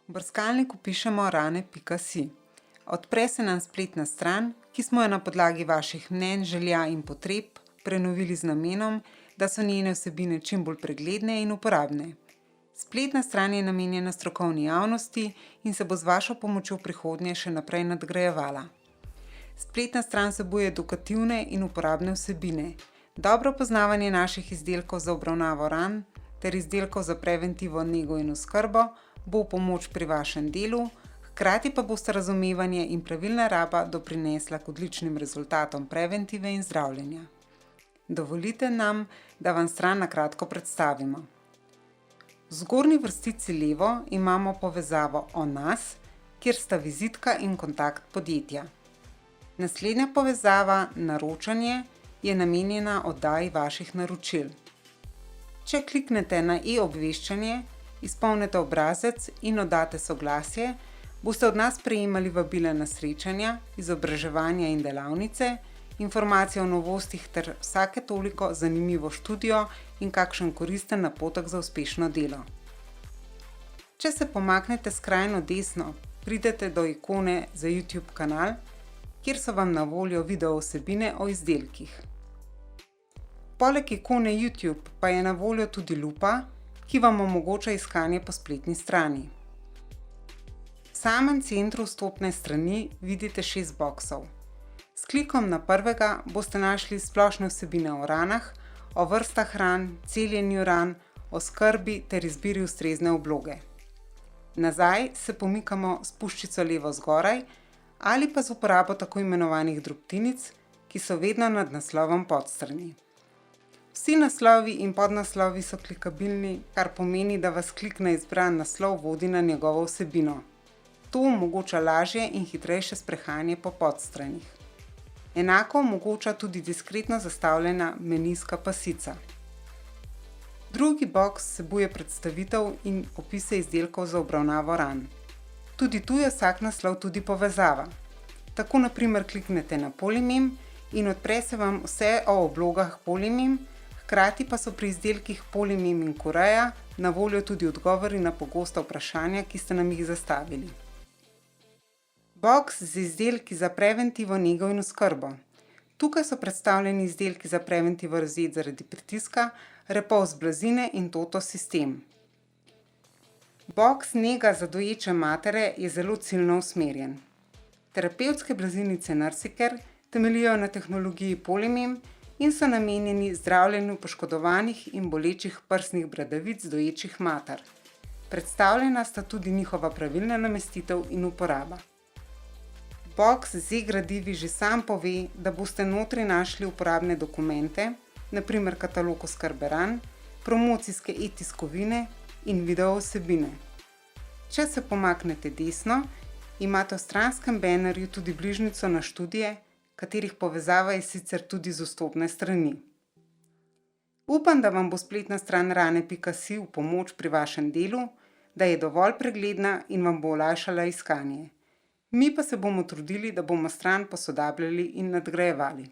V brskalniku pišemo rane.si. Odpre se nam spletna stran, ki smo jo na podlagi vaših mnenj, želja in potreb prenovili z namenom, da so njene vsebine čim bolj pregledne in uporabne. Spletna stran je namenjena strokovni javnosti in se bo z vašo pomočjo v prihodnje še naprej nadgrajevala. Spletna stran vsebuje edukativne in uporabne vsebine, dobro poznavanje naših izdelkov za obravnavo ran ter izdelkov za preventivo, nego in oskrbo bo v pomoč pri vašem delu, hkrati pa boste razumevanje in pravilna raba doprinesla k odličnim rezultatom preventive in zdravljenja. Dovolite nam, da vam stran na kratko predstavimo. V zgornji vrstici levo imamo povezavo o nas, kjer sta vizitka in kontakt podjetja. Naslednja povezava, naročanje, je namenjena oddaji vaših naročil. Če kliknete na e-obveščanje, izpolnite obrazec in oddate soglasje, boste od nas prejemali vabila na srečanja, izobraževanja in delavnice, informacije o novostih ter vsake toliko zanimivo študijo in kakšen koristen napotek za uspešno delo. Če se pomaknete skrajno desno, pridete do ikone za YouTube kanal, kjer so vam na voljo video vsebine o izdelkih. Poleg ikone YouTube pa je na voljo tudi lupa, ki vam omogoča iskanje po spletni strani. V samem centru vstopne strani vidite 6 boksov. S klikom na prvega boste našli splošne vsebine o ranah, o vrstah ran, celjenju ran, o skrbi ter izbiri ustrezne obloge. Nazaj se pomikamo s puščico levo zgoraj ali pa z uporabo tako imenovanih drobtinic, ki so vedno nad naslovom podstrani. Vsi naslovi in podnaslovi so klikabilni, kar pomeni, da vas klik na izbran naslov vodi na njegovo vsebino. To omogoča lažje in hitrejše sprehajanje po podstranih. Enako omogoča tudi diskretno zastavljena menijska pasica. Drugi boks vsebuje predstavitev in opise izdelkov za obravnavo ran. Tudi tu je vsak naslov tudi povezava. Tako na primer kliknete na Polimem in odpre se vam vse o oblogah Polimem, hkrati pa so pri izdelkih Polimem in Kureja na voljo tudi odgovori na pogosta vprašanja, ki ste nam jih zastavili. Boks z izdelki za preventivo, nego in oskrbo. Tukaj so predstavljeni izdelki za preventivo rozet zaradi pritiska, repolz blazine in toto sistem. Boks nega za doječe matere je zelo ciljno usmerjen. Terapevtske blazinice Nursicare temeljijo na tehnologiji Polimem in so namenjeni zdravljenju poškodovanih in bolečih prsnih bradavic doječih mater. Predstavljena sta tudi njihova pravilna namestitev in uporaba. Boks z e-gradivi že sam pove, da boste notri našli uporabne dokumente, na primer katalog oskrbe ran, promocijske e-tiskovine in video vsebine. Če se pomaknete desno, imate v stranskem banerju tudi bližnjico na študije, katerih povezava je sicer tudi z vstopne strani. Upam, da vam bo spletna stran rane.si v pomoč pri vašem delu, da je dovolj pregledna in vam bo olajšala iskanje. Mi pa se bomo trudili, da bomo stran posodabljali in nadgrajevali.